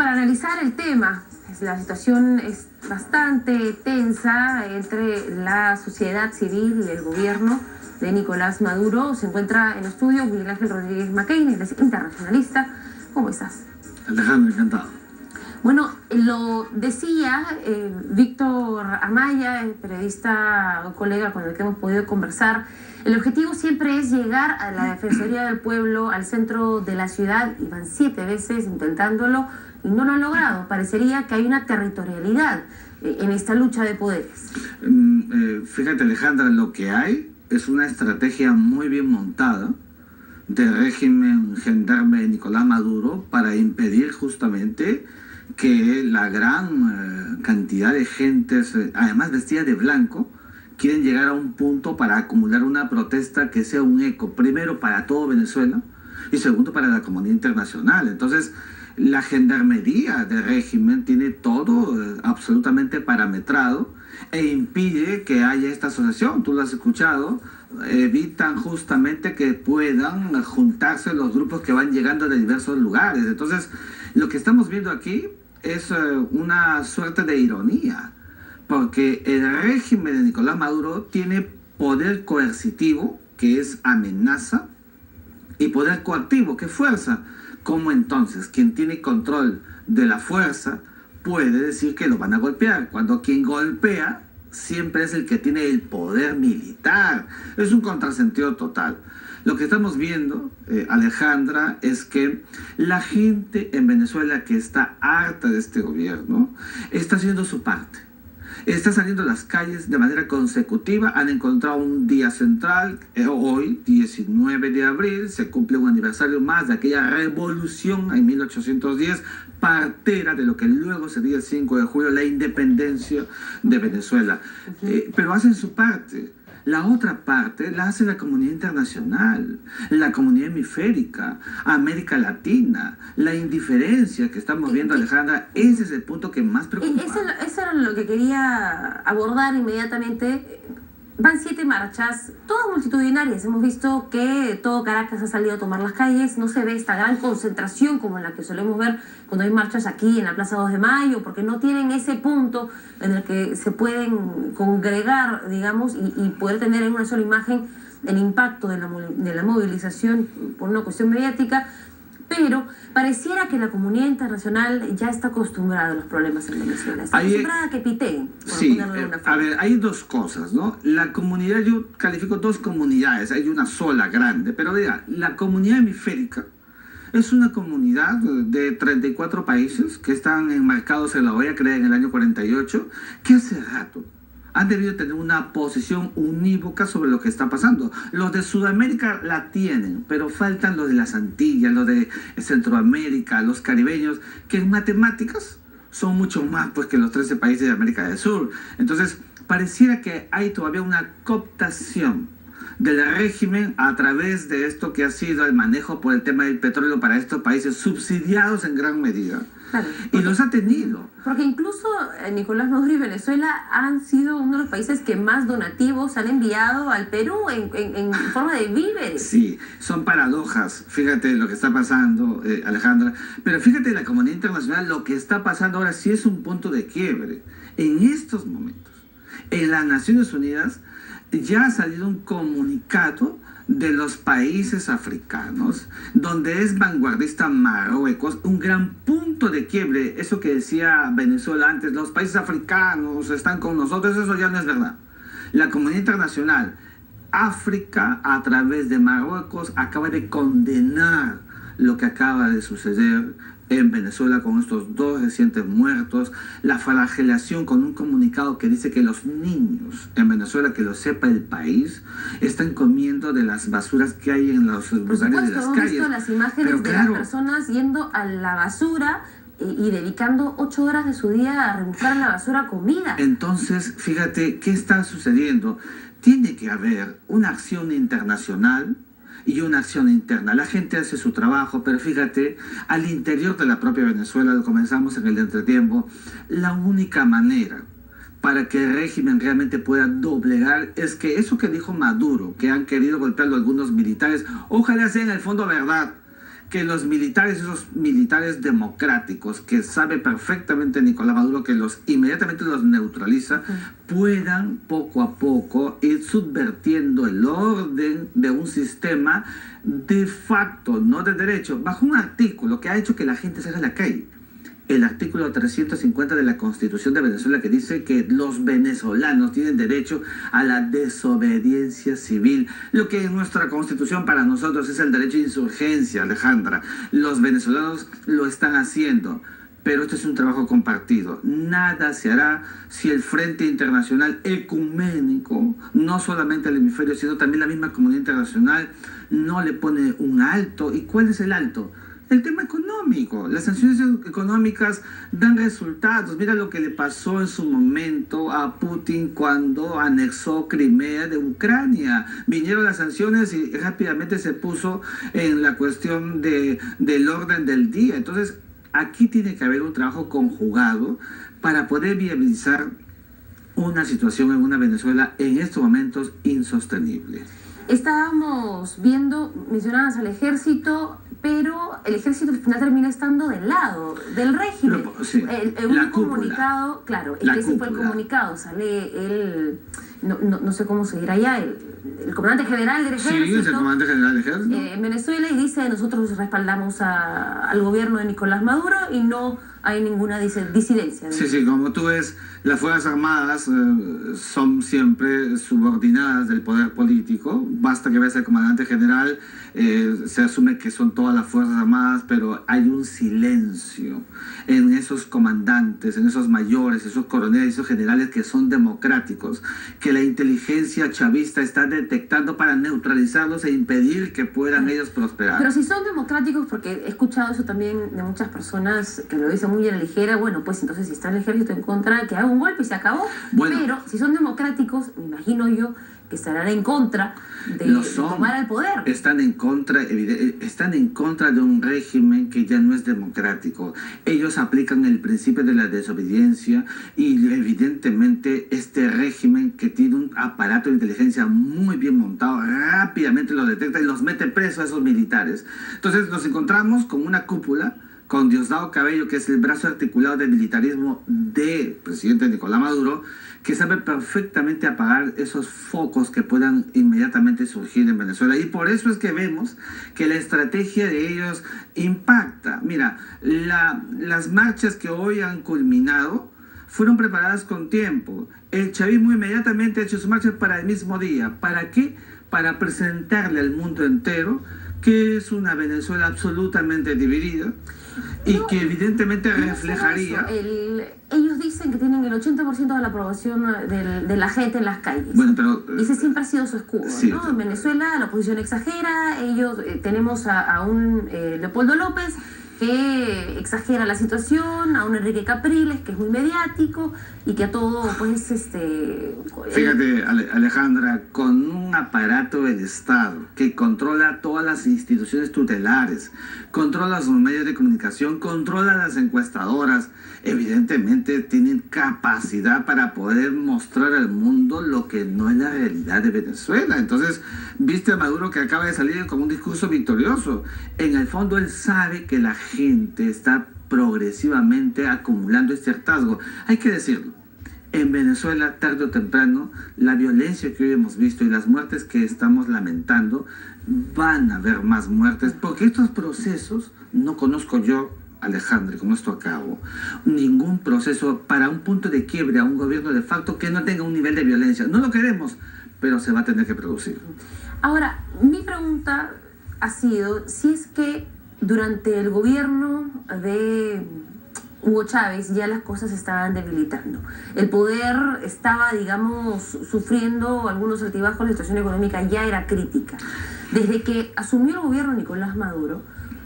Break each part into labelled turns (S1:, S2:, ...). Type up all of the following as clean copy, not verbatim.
S1: para analizar el tema, la situación es bastante tensa entre la sociedad civil y el gobierno de Nicolás Maduro. Se encuentra en estudio Miguel Ángel Rodríguez Maccain, él es internacionalista. ¿Cómo estás?
S2: Alejandro, encantado.
S1: Bueno, lo decía Víctor Amaya, el periodista colega con el que hemos podido conversar. El objetivo siempre es llegar a la Defensoría del Pueblo, al centro de la ciudad, y van 7 veces intentándolo y no lo han logrado. Parecería que hay una territorialidad en esta lucha de poderes.
S2: Fíjate, Alejandra, lo que hay es una estrategia muy bien montada del régimen gendarme de Nicolás Maduro para impedir justamente que la gran cantidad de gentes, además vestida de blanco, quieren llegar a un punto para acumular una protesta que sea un eco, primero para todo Venezuela y segundo para la comunidad internacional. Entonces, la gendarmería del régimen tiene todo absolutamente parametrado e impide que haya esta asociación. Tú lo has escuchado, evitan justamente que puedan juntarse los grupos que van llegando de diversos lugares. Entonces, lo que estamos viendo aquí es una suerte de ironía, porque el régimen de Nicolás Maduro tiene poder coercitivo, que es amenaza, y poder coactivo, que es fuerza. ¿Cómo entonces quien tiene control de la fuerza puede decir que lo van a golpear, cuando quien golpea siempre es el que tiene el poder militar? Es un contrasentido total. Lo que estamos viendo, Alejandra, es que la gente en Venezuela que está harta de este gobierno está haciendo su parte. Está saliendo a las calles de manera consecutiva. Han encontrado un día central. Hoy, 19 de abril, se cumple un aniversario más de aquella revolución en 1810, partera de lo que luego sería el 5 de julio, la independencia de Venezuela. Pero hacen su parte. La otra parte la hace la comunidad internacional, la comunidad hemisférica, América Latina. La indiferencia que estamos viendo, Alejandra, ese es el punto que más preocupa.
S1: Eso era lo que quería abordar inmediatamente. Van 7 marchas, todas multitudinarias. Hemos visto que todo Caracas ha salido a tomar las calles. No se ve esta gran concentración como la que solemos ver cuando hay marchas aquí en la Plaza 2 de Mayo, porque no tienen ese punto en el que se pueden congregar, digamos, y poder tener en una sola imagen el impacto de la movilización por una cuestión mediática. Pero pareciera que la comunidad internacional ya está acostumbrada a los problemas en Venezuela. Está acostumbrada a que piteen.
S2: Sí, a ver, hay dos cosas, ¿no? La comunidad, yo califico 2 comunidades, hay una sola grande, pero diga, la comunidad hemisférica es una comunidad de 34 países que están enmarcados en la OEA, creada en el año 48, que hace rato han debido tener una posición unívoca sobre lo que está pasando. Los de Sudamérica la tienen, pero faltan los de las Antillas, los de Centroamérica, los caribeños, que en matemáticas son mucho más pues, que los 13 países de América del Sur. Entonces, pareciera que hay todavía una cooptación del régimen a través de esto que ha sido el manejo por el tema del petróleo para estos países subsidiados en gran medida. Claro, y los ha tenido.
S1: Porque incluso Nicolás Maduro y Venezuela han sido uno de los países que más donativos han enviado al Perú en forma de víveres.
S2: Sí, son paradojas. Fíjate lo que está pasando, Alejandra. Pero fíjate la comunidad internacional, lo que está pasando ahora sí es un punto de quiebre. En estos momentos, en las Naciones Unidas, ya ha salido un comunicado de los países africanos, donde es vanguardista Marruecos, un gran punto de quiebre. Eso que decía Venezuela antes, los países africanos están con nosotros, eso ya no es verdad. La comunidad internacional, África, a través de Marruecos, acaba de condenar lo que acaba de suceder en Venezuela con estos 2 recientes muertos, la flagelación con un comunicado que dice que los niños en Venezuela, que lo sepa el país, están comiendo de las basuras que hay en los lugares de las calles.
S1: Hemos visto las imágenes de las personas yendo a la basura y dedicando 8 horas de su día a rebuscar en la basura comida.
S2: Entonces, fíjate, ¿qué está sucediendo? Tiene que haber una acción internacional y una acción interna. La gente hace su trabajo, pero fíjate, al interior de la propia Venezuela, lo comenzamos en el entretiempo, la única manera para que el régimen realmente pueda doblegar es que eso que dijo Maduro, que han querido golpearlo algunos militares, ojalá sea en el fondo verdad, que los militares, esos militares democráticos, que sabe perfectamente Nicolás Maduro que inmediatamente los neutraliza, puedan poco a poco ir subvirtiendo el orden de un sistema de facto, no de derecho, bajo un artículo que ha hecho que la gente salga a la calle. El artículo 350 de la Constitución de Venezuela, que dice que los venezolanos tienen derecho a la desobediencia civil. Lo que en nuestra Constitución para nosotros es el derecho de insurgencia, Alejandra. Los venezolanos lo están haciendo, pero esto es un trabajo compartido. Nada se hará si el Frente Internacional Ecuménico, no solamente el hemisferio, sino también la misma comunidad internacional, no le pone un alto. ¿Y cuál es el alto? El tema económico. Las sanciones económicas dan resultados. Mira lo que le pasó en su momento a Putin cuando anexó Crimea de Ucrania. Vinieron las sanciones y rápidamente se puso en la cuestión del orden del día. Entonces, aquí tiene que haber un trabajo conjugado para poder viabilizar una situación en una Venezuela en estos momentos insostenible.
S1: Estábamos viendo, mencionabas al ejército, pero el ejército al final termina estando del lado del régimen.
S2: Pero, sí,
S1: un comunicado, claro, es que ese fue el comunicado, sale no sé cómo se dirá ya, el comandante general del ejército.
S2: Sí, es el comandante general del ejército.
S1: En Venezuela, y dice: nosotros respaldamos al gobierno de Nicolás Maduro y no hay ninguna disidencia.
S2: Sí, como tú ves, las Fuerzas Armadas son siempre subordinadas del poder político. Basta que veas al comandante general, se asume que son todas las Fuerzas Armadas, pero hay un silencio en esos comandantes, en esos mayores, esos coroneles, esos generales que son democráticos, que la inteligencia chavista está detectando para neutralizarlos e impedir que puedan ellos prosperar.
S1: Pero si son democráticos, porque he escuchado eso también de muchas personas que lo dicen muy a la ligera, bueno, pues entonces si está el ejército en contra, que haga un golpe y se acabó.
S2: Bueno,
S1: pero si son democráticos, me imagino yo que estarán en contra de tomar el poder.
S2: Están en contra de un régimen que ya no es democrático. Ellos aplican el principio de la desobediencia y evidentemente este régimen, que tiene un aparato de inteligencia muy bien montado, rápidamente lo detecta y los mete presos a esos militares. Entonces nos encontramos con una cúpula con Diosdado Cabello, que es el brazo articulado del militarismo del presidente Nicolás Maduro, que sabe perfectamente apagar esos focos que puedan inmediatamente surgir en Venezuela. Y por eso es que vemos que la estrategia de ellos impacta. Mira, las marchas que hoy han culminado fueron preparadas con tiempo. El chavismo inmediatamente ha hecho su marcha para el mismo día. ¿Para qué? Para presentarle al mundo entero que es una Venezuela absolutamente dividida y que evidentemente reflejaría...
S1: Ellos dicen que tienen el 80% de la aprobación de la gente en las calles.
S2: Bueno, pero...
S1: Ese siempre ha sido su escudo,
S2: sí,
S1: ¿no? En Venezuela la oposición exagera, ellos tenemos a un Leopoldo López que exagera la situación, a un Enrique Capriles que es muy mediático y que a todo, pues,
S2: Fíjate, Alejandra, con un aparato del Estado que controla todas las instituciones tutelares, controla los medios de comunicación, controla las encuestadoras, evidentemente tienen capacidad para poder mostrar al mundo lo que no es la realidad de Venezuela. Entonces, viste a Maduro que acaba de salir con un discurso victorioso. En el fondo, él sabe que la gente está progresivamente acumulando este hartazgo. Hay que decirlo. En Venezuela, tarde o temprano, la violencia que hoy hemos visto y las muertes que estamos lamentando, van a haber más muertes, porque estos procesos, no conozco yo, Alejandra, como esto acabo, ningún proceso para un punto de quiebre a un gobierno de facto que no tenga un nivel de violencia. No lo queremos, pero se va a tener que producir.
S1: Ahora, mi pregunta ha sido si es que durante el gobierno de Hugo Chávez ya las cosas estaban debilitando. El poder estaba, digamos, sufriendo algunos altibajos, la situación económica ya era crítica. Desde que asumió el gobierno Nicolás Maduro,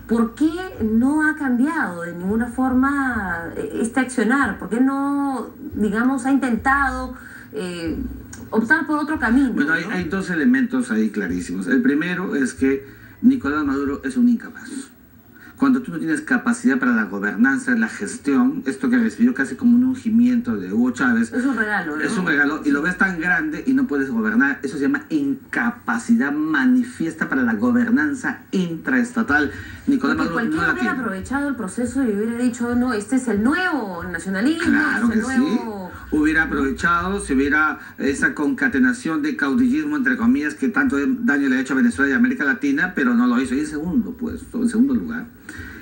S1: ¿por qué no ha cambiado de ninguna forma este accionar? ¿Por qué no, digamos, ha intentado optar por otro camino?
S2: Bueno,
S1: ¿no?
S2: hay dos elementos ahí clarísimos. El primero es que Nicolás Maduro es un incapaz. Cuando tú no tienes capacidad para la gobernanza, la gestión, esto que recibió casi como un ungimiento de Hugo Chávez.
S1: Es un regalo, ¿no?
S2: Es un regalo y lo ves tan grande y no puedes gobernar. Eso se llama incapacidad manifiesta para la gobernanza intraestatal. Nicolás Maduro no
S1: cualquiera
S2: la
S1: hubiera
S2: tiene.
S1: aprovechado el proceso y hubiera dicho, no, este es el nuevo nacionalismo,
S2: Claro
S1: este
S2: que
S1: es el nuevo...
S2: sí. Hubiera aprovechado, si hubiera esa concatenación de caudillismo, entre comillas, que tanto daño le ha hecho a Venezuela y América Latina, pero no lo hizo. Y en segundo puesto, en segundo lugar,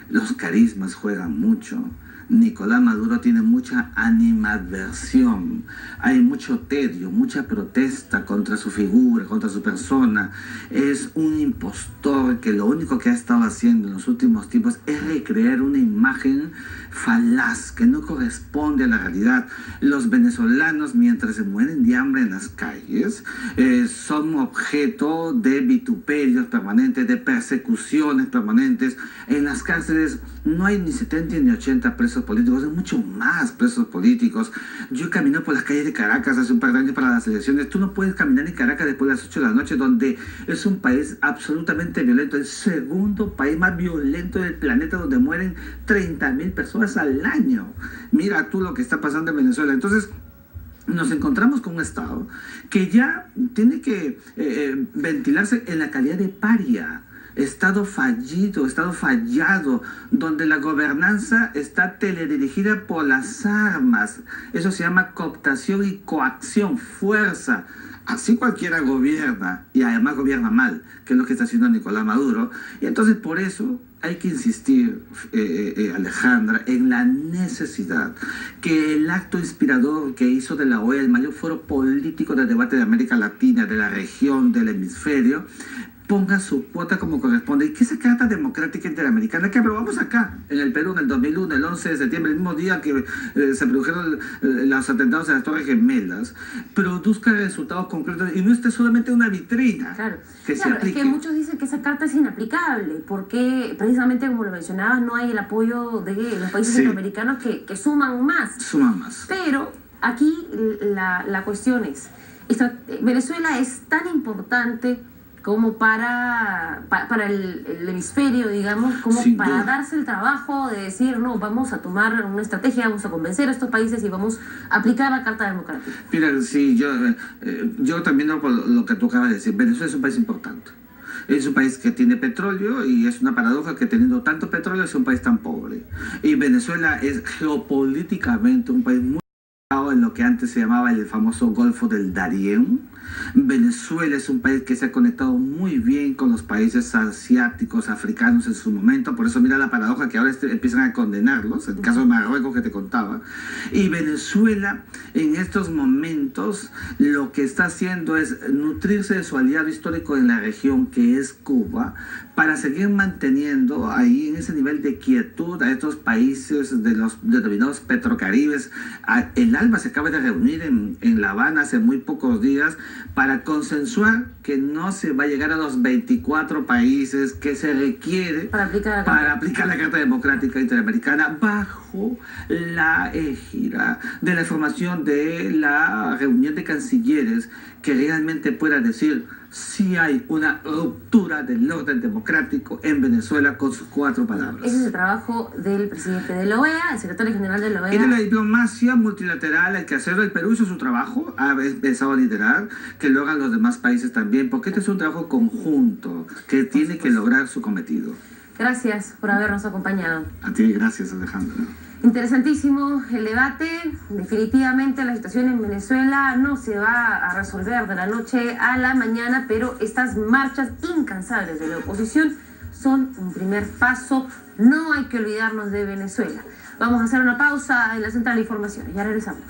S2: los carismas juegan mucho. Nicolás Maduro tiene mucha animadversión, hay mucho tedio, mucha protesta contra su figura, contra su persona. Es un impostor que lo único que ha estado haciendo en los últimos tiempos es recrear una imagen falaz que no corresponde a la realidad. Los venezolanos, mientras se mueren de hambre en las calles, son objeto de vituperios permanentes, de persecuciones permanentes. En las cárceles no hay ni 70 ni 80 presos políticos, hay mucho más presos políticos. Yo caminé por las calles de Caracas hace un par de años para las elecciones. Tú no puedes caminar en Caracas después de las 8 de la noche, donde es un país absolutamente violento, el segundo país más violento del planeta, donde mueren 30.000 personas al año. Mira tú lo que está pasando en Venezuela. Entonces, nos encontramos con un Estado que ya tiene que ventilarse en la calidad de paria. Estado fallido, Estado fallado, donde la gobernanza está teledirigida por las armas. Eso se llama cooptación y coacción, fuerza. Así cualquiera gobierna, y además gobierna mal, que es lo que está haciendo Nicolás Maduro. Y entonces por eso hay que insistir, Alejandra, en la necesidad que el acto inspirador que hizo de la OEA el mayor foro político de debate de América Latina, de la región, del hemisferio, ponga su cuota como corresponde, y que esa Carta Democrática Interamericana que aprobamos acá, en el Perú, en el 2001, el 11 de septiembre, el mismo día que se produjeron los atentados a las Torres Gemelas, produzca resultados concretos y no esté solamente una vitrina.
S1: Claro,
S2: que se aplique.
S1: Es que muchos dicen que esa carta es inaplicable, porque precisamente como lo mencionabas, no hay el apoyo de los países centroamericanos que suman más.
S2: Suman más.
S1: Pero aquí la cuestión es, Venezuela es tan importante como para el hemisferio, digamos, como
S2: Sin
S1: para
S2: duda.
S1: darse el trabajo de decir, no, vamos a tomar una estrategia, vamos a convencer a estos países y vamos a aplicar la Carta Democrática.
S2: Mira, sí, yo también por lo que tú acabas de decir, Venezuela es un país importante. Es un país que tiene petróleo y es una paradoja que teniendo tanto petróleo es un país tan pobre. Y Venezuela es geopolíticamente un país muy en lo que antes se llamaba el famoso Golfo del Darién. Venezuela es un país que se ha conectado muy bien con los países asiáticos, africanos en su momento. Por eso mira la paradoja que ahora empiezan a condenarlos, el caso de Marruecos que te contaba. Y Venezuela en estos momentos lo que está haciendo es nutrirse de su aliado histórico en la región, que es Cuba, para seguir manteniendo ahí en ese nivel de quietud a estos países de los denominados petrocaribes. El ALBA se acaba de reunir en La Habana hace muy pocos días para consensuar que no se va a llegar a los 24 países que se requiere para aplicar la Carta Democrática Interamericana bajo la égida de la formación de la reunión de cancilleres que realmente pueda decir si hay una ruptura del orden democrático en Venezuela con sus 4 palabras.
S1: Ese es el trabajo del presidente de la OEA, el secretario general de la OEA.
S2: Y de la diplomacia multilateral hay que hacerlo. El Perú hizo su trabajo, ha empezado a liderar, que lo hagan los demás países también, porque este es un trabajo conjunto que tiene que lograr su cometido.
S1: Gracias por habernos acompañado.
S2: A ti, gracias, Alejandra.
S1: Interesantísimo el debate. Definitivamente la situación en Venezuela no se va a resolver de la noche a la mañana, pero estas marchas incansables de la oposición son un primer paso. No hay que olvidarnos de Venezuela. Vamos a hacer una pausa en la central de informaciones. Ya regresamos.